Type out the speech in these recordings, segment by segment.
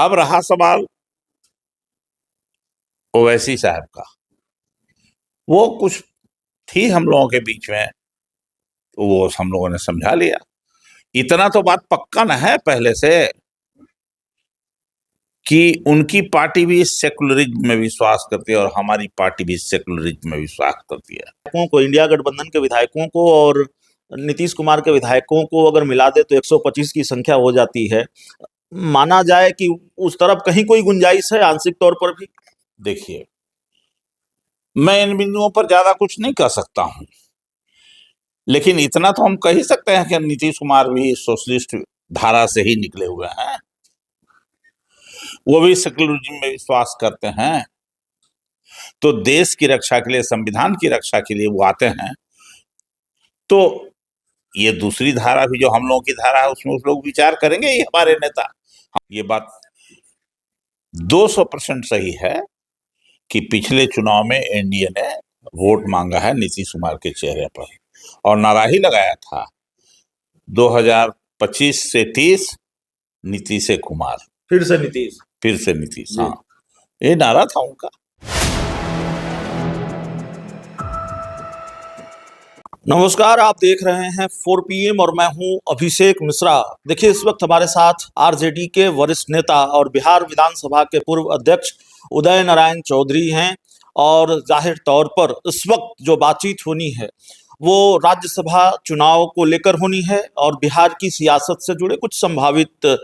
अब रहा सवाल ओवैसी साहब का। वो कुछ थी हम लोगों के बीच में, तो वो हम लोगों ने समझा लिया। इतना तो बात पक्का न है पहले से कि उनकी पार्टी भी सेकुलरिज्म में विश्वास करती है और हमारी पार्टी भी सेकुलरिज्म में विश्वास करती है। विधायकों को, इंडिया गठबंधन के विधायकों को और नीतीश कुमार के विधायकों को अगर मिला दे तो 125 की संख्या हो जाती है। माना जाए कि उस तरफ कहीं कोई गुंजाइश है आंशिक तौर पर भी। देखिए, मैं इन बिंदुओं पर ज्यादा कुछ नहीं कह सकता हूं, लेकिन इतना तो हम कह ही सकते हैं कि नीतीश कुमार भी सोशलिस्ट धारा से ही निकले हुए हैं। वो भी सेकुलरिज्म में विश्वास करते हैं, तो देश की रक्षा के लिए, संविधान की रक्षा के लिए वो आते हैं। तो ये दूसरी धारा भी जो हम लोगों की धारा है उसमें उस लोग विचार करेंगे ही, हमारे नेता। ये बात 200% सही है कि पिछले चुनाव में एनडीए ने वोट मांगा है नीतीश कुमार के चेहरे पर और नारा ही लगाया था 2025 से 30 नीतीश से कुमार, फिर से नीतीश। हाँ, ये नारा था उनका। नमस्कार, आप देख रहे हैं 4 PM और मैं हूं अभिषेक मिश्रा। देखिए, इस वक्त हमारे साथ आरजेडी के वरिष्ठ नेता और बिहार विधानसभा के पूर्व अध्यक्ष उदय नारायण चौधरी हैं और जाहिर तौर पर इस वक्त जो बातचीत होनी है वो राज्यसभा चुनाव को लेकर होनी है और बिहार की सियासत से जुड़े कुछ संभावित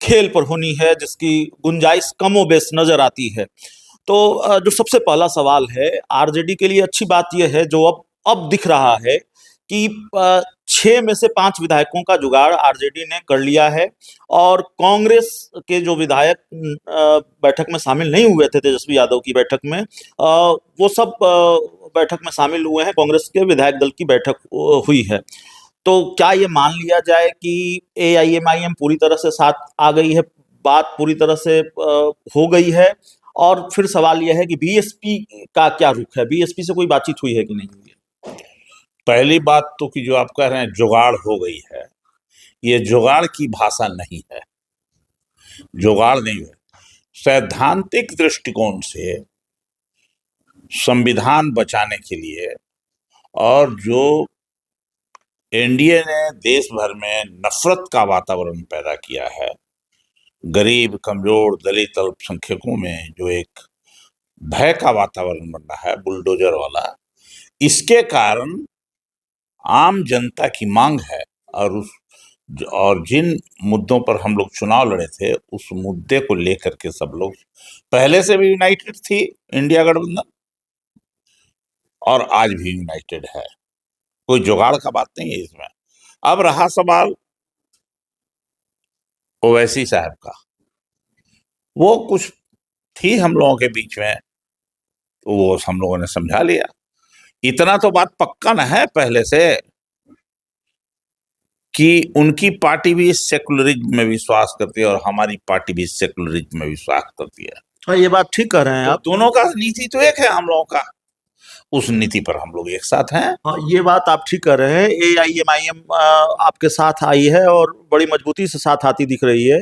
खेल पर होनी है, जिसकी गुंजाइश कमोबेश नजर आती है। तो जो सबसे पहला सवाल है, आरजेडी के लिए अच्छी बात यह है जो अब दिख रहा है कि 6 में से 5 विधायकों का जुगाड़ आरजेडी ने कर लिया है और कांग्रेस के जो विधायक बैठक में शामिल नहीं हुए थे, तेजस्वी यादव की बैठक में, वो सब बैठक में शामिल हुए हैं। कांग्रेस के विधायक दल की बैठक हुई है। तो क्या ये मान लिया जाए कि एआईएमआईएम पूरी तरह से साथ आ गई है, बात पूरी तरह से हो गई है? और फिर सवाल यह है कि बीएसपी का क्या रुख है, बीएसपी से कोई बातचीत हुई है कि नहीं हुई है? पहली बात तो कि जो आप कह रहे हैं जुगाड़ हो गई है, ये जुगाड़ की भाषा नहीं है, जुगाड़ नहीं है। सैद्धांतिक दृष्टिकोण से संविधान बचाने के लिए और जो एनडीए ने देश भर में नफरत का वातावरण पैदा किया है, गरीब, कमजोर, दलित, अल्पसंख्यकों में जो एक भय का वातावरण बन रहा है, बुलडोजर वाला, इसके कारण आम जनता की मांग है और जिन मुद्दों पर हम लोग चुनाव लड़े थे उस मुद्दे को लेकर के सब लोग पहले से भी यूनाइटेड थी इंडिया गठबंधन और आज भी यूनाइटेड है। कोई जुगाड़ का बात नहीं है इसमें। अब रहा सवाल ओवैसी साहब का। वो कुछ थी हम लोगों के बीच में, तो वो हम लोगों ने समझा लिया। इतना तो बात पक्का न है पहले से कि उनकी पार्टी भी सेकुलरिज्म में विश्वास करती है और हमारी पार्टी भी सेकुलरिज्म में विश्वास करती है। हाँ, ये बात ठीक कह रहे हैं तो आप। दोनों का नीति तो एक है हम लोगों का, उस नीति पर हम लोग एक साथ हैं। हाँ, ये बात आप ठीक कर रहे हैं। एआईएमआईएम आपके साथ आई है और बड़ी मजबूती से साथ आती दिख रही है।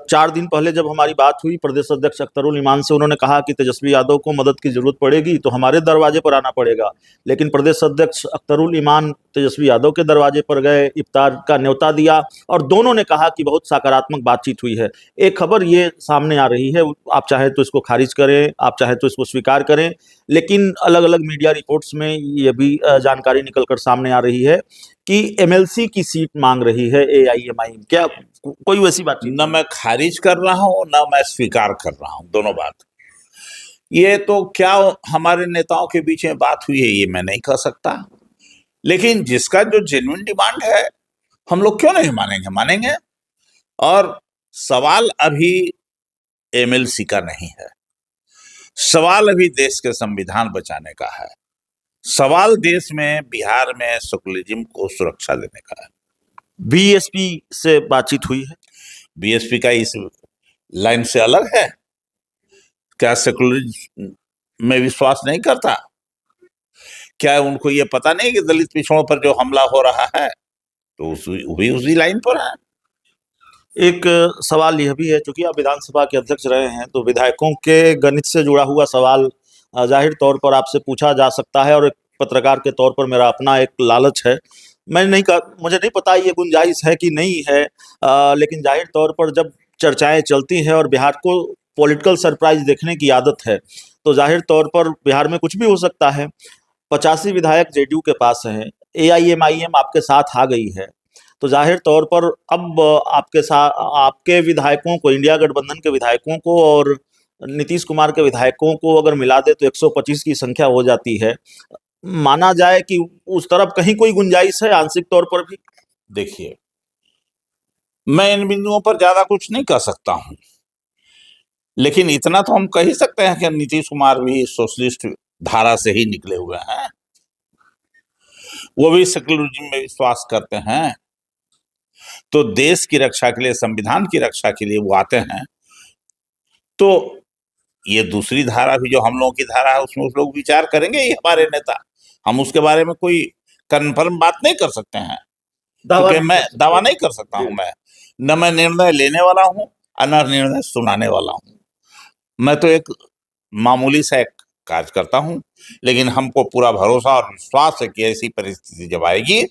4 दिन पहले जब हमारी बात हुई प्रदेश अध्यक्ष अख्तरुल इमान से, उन्होंने कहा कि तेजस्वी यादव को मदद की जरूरत पड़ेगी तो हमारे दरवाजे पर आना पड़ेगा। लेकिन प्रदेश अध्यक्ष अख्तरुल इमान तेजस्वी यादव के दरवाजे पर गए, इफ्तार का न्योता दिया और दोनों ने कहा कि बहुत सकारात्मक बातचीत हुई है। एक खबर ये सामने आ रही है, आप चाहे तो इसको खारिज करें, आप चाहे तो इसको स्वीकार करें, लेकिन अलग अलग मीडिया रिपोर्ट्स में ये भी जानकारी निकलकर सामने आ रही है कि एमएलसी की सीट मांग रही है एआईएमआईएम। क्या कोई वैसी बात? न मैं खारिज कर रहा हूं न मैं स्वीकार कर रहा हूं, दोनों बात। ये तो क्या हमारे नेताओं के बीच में बात हुई है ये मैं नहीं कह सकता, लेकिन जिसका जो जेन्युइन डिमांड है हम लोग क्यों नहीं मानेंगे, मानेंगे। और सवाल अभी एमएलसी का नहीं है, सवाल अभी देश के संविधान बचाने का है, सवाल देश में, बिहार में सेकुलरिज्म को सुरक्षा देने का है। बीएसपी से बातचीत हुई है? बीएसपी का इस लाइन से अलग है क्या? सेकुलरिज्म में विश्वास नहीं करता क्या? उनको ये पता नहीं कि दलित पिछड़ों पर जो हमला हो रहा है तो वो भी उसी लाइन पर है। एक सवाल यह भी है, चूंकि आप विधानसभा के अध्यक्ष रहे हैं, तो विधायकों के गणित से जुड़ा हुआ सवाल जाहिर तौर पर आपसे पूछा जा सकता है, और एक पत्रकार के तौर पर मेरा अपना एक लालच है। मैं नहीं कर मुझे नहीं पता ये गुंजाइश है कि नहीं है, लेकिन जाहिर तौर पर जब चर्चाएं चलती हैं और बिहार को पॉलिटिकल सरप्राइज देखने की आदत है, तो जाहिर तौर पर बिहार में कुछ भी हो सकता है। 85 विधायक जेडीयू के पास हैं, एआईएमआईएम आपके साथ आ गई है, तो जाहिर तौर पर अब आपके साथ आपके विधायकों को, इंडिया गठबंधन के विधायकों को और नीतीश कुमार के विधायकों को अगर मिला दे तो 125 की संख्या हो जाती है। माना जाए कि उस तरफ कहीं कोई गुंजाइश है आंशिक तौर पर भी। देखिए, मैं इन बिंदुओं पर ज्यादा कुछ नहीं कह सकता हूं, लेकिन इतना तो हम कह ही सकते हैं कि नीतीश कुमार भी सोशलिस्ट धारा से ही निकले हुए हैं। वो भी सेक्युलरिज्म में विश्वास करते हैं, तो देश की रक्षा के लिए, संविधान की रक्षा के लिए वो आते हैं। तो ये दूसरी धारा भी जो हम लोगों की धारा है, उसमें उस लोग विचार करेंगे ही, हमारे नेता। हम उसके बारे में कोई कन्फर्म बात नहीं कर सकते हैं, क्योंकि मैं दावा नहीं कर सकता हूं। मैं निर्णय लेने वाला हूं और न निर्णय सुनाने वाला हूं। मैं तो एक मामूली सा एक कार्य करता हूं, लेकिन हमको पूरा भरोसा और विश्वास है कि ऐसी परिस्थिति जब आएगी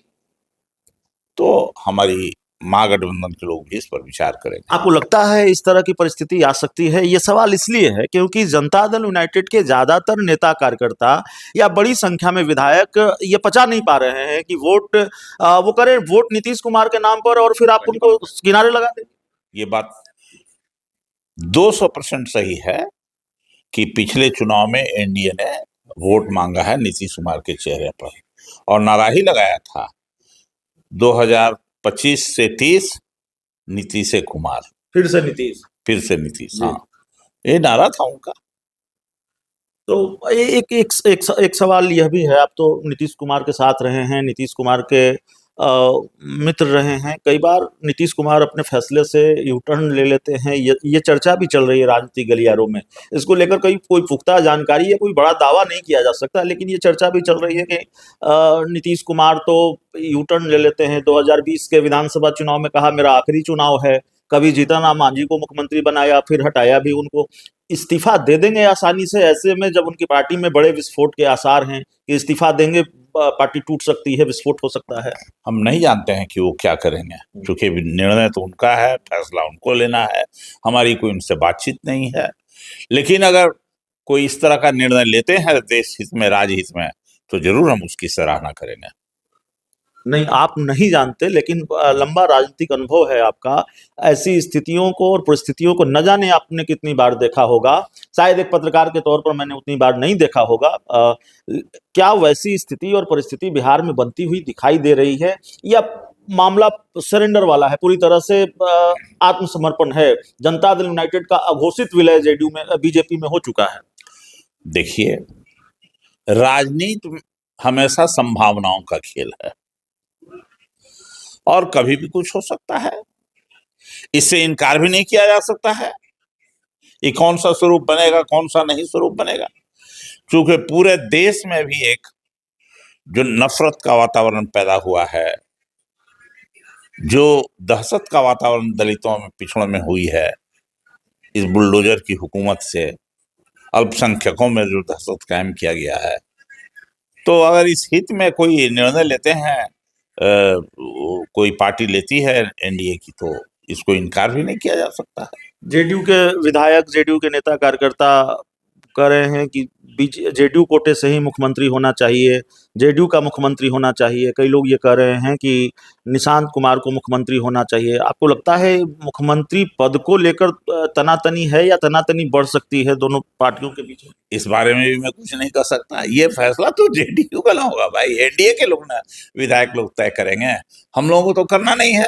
तो हमारी महागठबंधन के लोग भी इस पर विचार करेंगे। आपको लगता है इस तरह की परिस्थिति आ सकती है? ये सवाल इसलिए है क्योंकि जनता दल यूनाइटेड के ज्यादातर नेता कार्यकर्ता या बड़ी संख्या में विधायक ये पचा नहीं पा रहे हैं कि वो करें वोट नीतीश कुमार के नाम पर और फिर आप उनको किनारे लगा दें। ये बात 200% सही है कि पिछले चुनाव में एनडीए ने वोट मांगा है नीतीश कुमार के चेहरे पर, और नारा ही लगाया था 2025 से 30 नीतीश से कुमार, फिर से नीतीश। हाँ, ये नारा था उनका। तो एक सवाल यह भी है, आप तो नीतीश कुमार के साथ रहे हैं, नीतीश कुमार के मित्र रहे हैं। कई बार नीतीश कुमार अपने फैसले से यू टर्न ले लेते हैं, ये चर्चा भी चल रही है राजनीतिक गलियारों में। इसको लेकर कोई पुख्ता जानकारी या कोई बड़ा दावा नहीं किया जा सकता, लेकिन ये चर्चा भी चल रही है कि नीतीश कुमार तो यू टर्न ले लेते हैं। 2020 के विधानसभा चुनाव में कहा मेरा आखिरी चुनाव है, कभी जीतन राम मांझी को मुख्यमंत्री बनाया, फिर हटाया भी उनको, इस्तीफा दे देंगे आसानी से। ऐसे में जब उनकी पार्टी में बड़े विस्फोट के आसार हैं कि इस्तीफा देंगे पार्टी टूट सकती है, विस्फोट हो सकता है। हम नहीं जानते हैं कि वो क्या करेंगे, क्योंकि निर्णय तो उनका है, फैसला उनको लेना है, हमारी कोई उनसे बातचीत नहीं है। लेकिन अगर कोई इस तरह का निर्णय लेते हैं देश हित में, राजहित में, तो जरूर हम उसकी सराहना करेंगे। नहीं, आप नहीं जानते, लेकिन लंबा राजनीतिक अनुभव है आपका। ऐसी स्थितियों को और परिस्थितियों को न जाने आपने कितनी बार देखा होगा। शायद एक पत्रकार के तौर पर मैंने उतनी बार नहीं देखा होगा। क्या वैसी स्थिति और परिस्थिति बिहार में बनती हुई दिखाई दे रही है, या मामला सरेंडर वाला है, पूरी तरह से आत्मसमर्पण है? जनता दल यूनाइटेड का अघोषित विलय जेडीयू में, बीजेपी में हो चुका है। देखिए, राजनीति हमेशा संभावनाओं का खेल है, और कभी भी कुछ हो सकता है, इससे इनकार भी नहीं किया जा सकता है। ये कौन सा स्वरूप बनेगा, कौन सा नहीं स्वरूप बनेगा, क्योंकि पूरे देश में भी एक जो नफरत का वातावरण पैदा हुआ है, जो दहशत का वातावरण दलितों में, पिछड़ों में हुई है इस बुलडोजर की हुकूमत से, अल्पसंख्यकों में जो दहशत कायम किया गया है, तो अगर इस हित में कोई निर्णय लेते हैं, कोई पार्टी लेती है एनडीए की, तो इसको इनकार भी नहीं किया जा सकता है। जेडीयू के विधायक, जेडीयू के नेता कार्यकर्ता कह रहे हैं कि जेडीयू कोटे से ही मुख्यमंत्री होना चाहिए, जेडीयू का मुख्यमंत्री होना चाहिए। कई लोग ये कह रहे हैं कि निशांत कुमार को मुख्यमंत्री होना चाहिए। आपको लगता है मुख्यमंत्री पद को लेकर तनातनी है, या तनातनी बढ़ सकती है दोनों पार्टियों के बीच में? इस बारे में भी मैं कुछ नहीं कर सकता। ये फैसला तो जेडीयू का ना होगा भाई, एनडीए के लोग ना, विधायक लोग तय करेंगे, हम लोगों को तो करना नहीं है।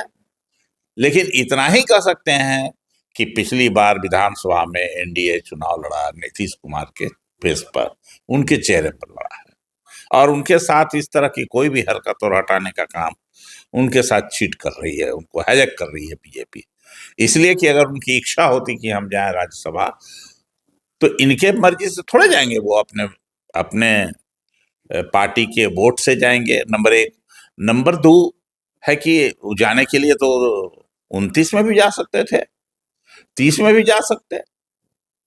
लेकिन इतना ही कह सकते हैं कि पिछली बार विधानसभा में एनडीए चुनाव लड़ा नीतीश कुमार के फेस पर, उनके चेहरे पर लड़ा है, और उनके साथ इस तरह की कोई भी हरकत और हटाने का काम उनके साथ चीट कर रही है, उनको हाईजैक कर रही है बीजेपी। इसलिए कि अगर उनकी इच्छा होती कि हम जाएं राज्यसभा, तो इनके मर्जी से थोड़े जाएंगे, वो अपने अपने पार्टी के वोट से जाएंगे, नंबर 1। नंबर 2 है कि जाने के लिए तो 29 में भी जा सकते थे, 30 में भी जा सकते,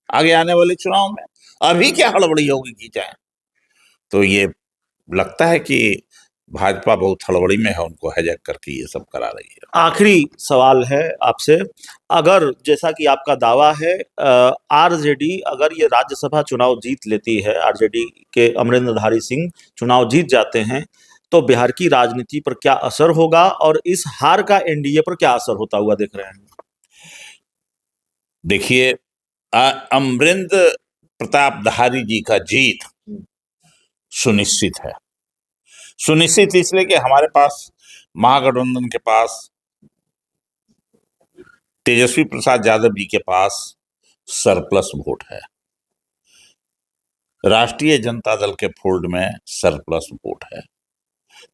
आगे आने वाले चुनाव में। अभी क्या हड़बड़ी होगी की जाए? तो ये लगता है कि भाजपा बहुत हड़बड़ी में है, उनको हाईजैक करके ये सब करा रही है। आखिरी सवाल है आपसे, अगर जैसा कि आपका दावा है आरजेडी अगर ये राज्यसभा चुनाव जीत लेती है, आरजेडी के अमरिंदरधारी सिंह चुनाव जीत जाते हैं, तो बिहार की राजनीति पर क्या असर होगा और इस हार का एनडीए पर क्या असर होता हुआ देख रहे हैं? देखिए, अमरिंदर प्रतापधारी जी का जीत सुनिश्चित है। सुनिश्चित इसलिए कि हमारे पास, महागठबंधन के पास, तेजस्वी प्रसाद यादव जी के पास सरप्लस वोट है, राष्ट्रीय जनता दल के फोल्ड में सरप्लस वोट है,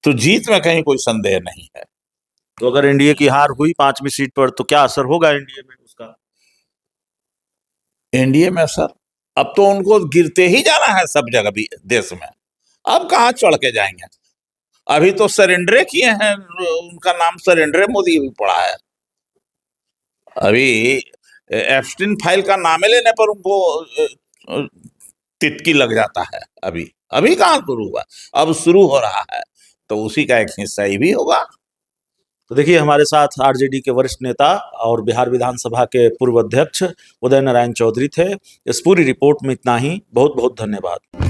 तो जीत में कहीं कोई संदेह नहीं है। तो अगर एनडीए की हार हुई 5वीं सीट पर तो क्या असर होगा एनडीए में उसका? एनडीए में सर, अब तो उनको गिरते ही जाना है सब जगह भी देश में, अब कहाँ चढ़ के जाएंगे? अभी तो सरेंडरे किए हैं, उनका नाम सरेंडरे मोदी भी पड़ा है। अभी एप्स्टीन फाइल का नाम लेने पर उनको तितकी लग जाता है। अभी अभी कहाँ शुरू हुआ, अब शुरू हो रहा है, तो उसी का एक हिस्सा ही भी होगा। तो देखिए, हमारे साथ आरजेडी के वरिष्ठ नेता और बिहार विधानसभा के पूर्व अध्यक्ष उदय नारायण चौधरी थे। इस पूरी रिपोर्ट में इतना ही। बहुत बहुत धन्यवाद।